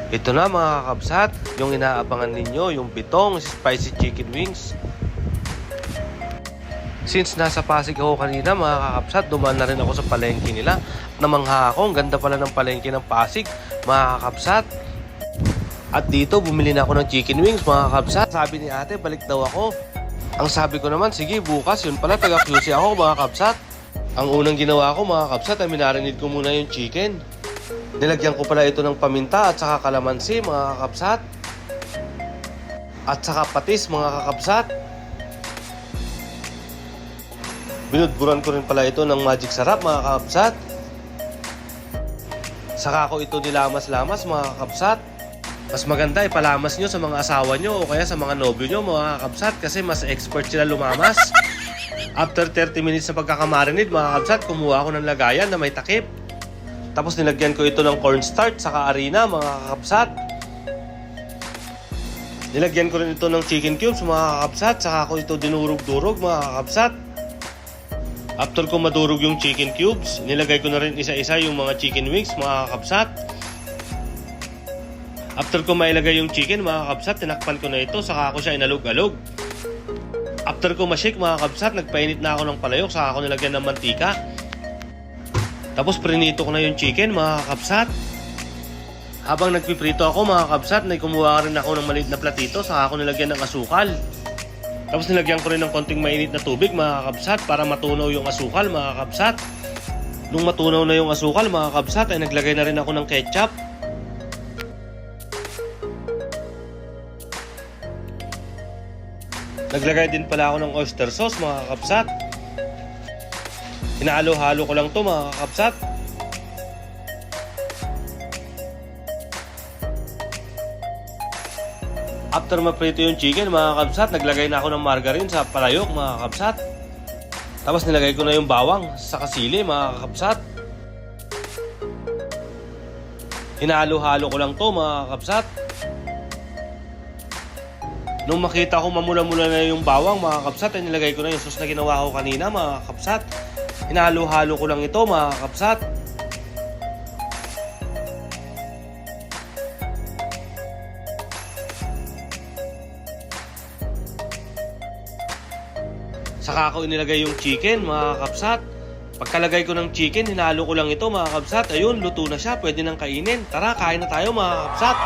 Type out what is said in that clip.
Ito na mga kakabsat, yung inaabangan ninyo, yung bitong spicy chicken wings. Since nasa Pasig ako kanina mga kakabsat, dumaan na rin ako sa palengke nila. Namangha ako, ang ganda pala ng palengke ng Pasig mga kakabsat. At dito bumili na ako ng chicken wings mga kakabsat. Sabi ni ate, balik daw ako. Ang sabi ko naman, sige bukas, yun pala taga QC ako mga kakabsat. Ang unang ginawa ko mga kakabsat ay minarinate ko muna yung chicken. Nilagyan ko pala ito ng paminta at saka kalamansi mga kakabsat. At saka patis mga kakabsat. Binudburan ko rin pala ito ng magic sarap mga kakabsat. Saka ko ito nilamas-lamas mga kakabsat. Mas maganda ipalamas nyo sa mga asawa nyo o kaya sa mga nobyo nyo mga kakabsat kasi mas expert sila lumamas. After 30 minutes na pagkakamarinate mga kakabsat, kumuha ako ng lagayan na may takip. Tapos nilagyan ko ito ng cornstarch saka harina mga kakabsat. Nilagyan ko rin ito ng chicken cubes mga kakabsat. Saka ko ito dinurog-durog mga kakabsat. After ko madurog yung chicken cubes, nilagay ko na rin isa-isa yung mga chicken wings mga kakabsat. After ko mailagay yung chicken mga kakabsat, tinakpan ko na ito. Saka ko siya inalog-alog. After ko ma-shake mga kakabsat, nagpainit na ako ng palayok. Saka ko nilagyan ng mantika. Tapos prinito ko na yung chicken mga kakabsat. Habang nagpiprito ako mga kakabsat, kumuha rin ako ng maliit na platito. Saka ako nilagyan ng asukal. Tapos nilagyan ko rin ng konting mainit na tubig mga kakabsat para matunaw yung asukal mga kakabsat. Nung matunaw na yung asukal mga kakabsat ay naglagay na rin ako ng ketchup. Naglagay din pala ako ng oyster sauce mga kakabsat. Hinalo-halo ko lang to mga kakabsat. After maprito yung chicken mga kakabsat, naglagay na ako ng margarine sa palayok mga kakabsat. Tapos nilagay ko na yung bawang sa kasili mga kakabsat. Hinalo-halo ko lang to mga kakabsat. Nung makita ko mamula-mula na yung bawang mga kakabsat, ay nilagay ko na yung sauce na ginawa ko kanina mga kakabsat. Hinalo-halo ko lang ito mga kakabsat. Saka ako inilagay yung chicken mga kakabsat. Pagkalagay ko ng chicken, hinalo ko lang ito mga kakabsat. Ayun, luto na siya, pwede nang kainin. Tara, kain na tayo mga kakabsat.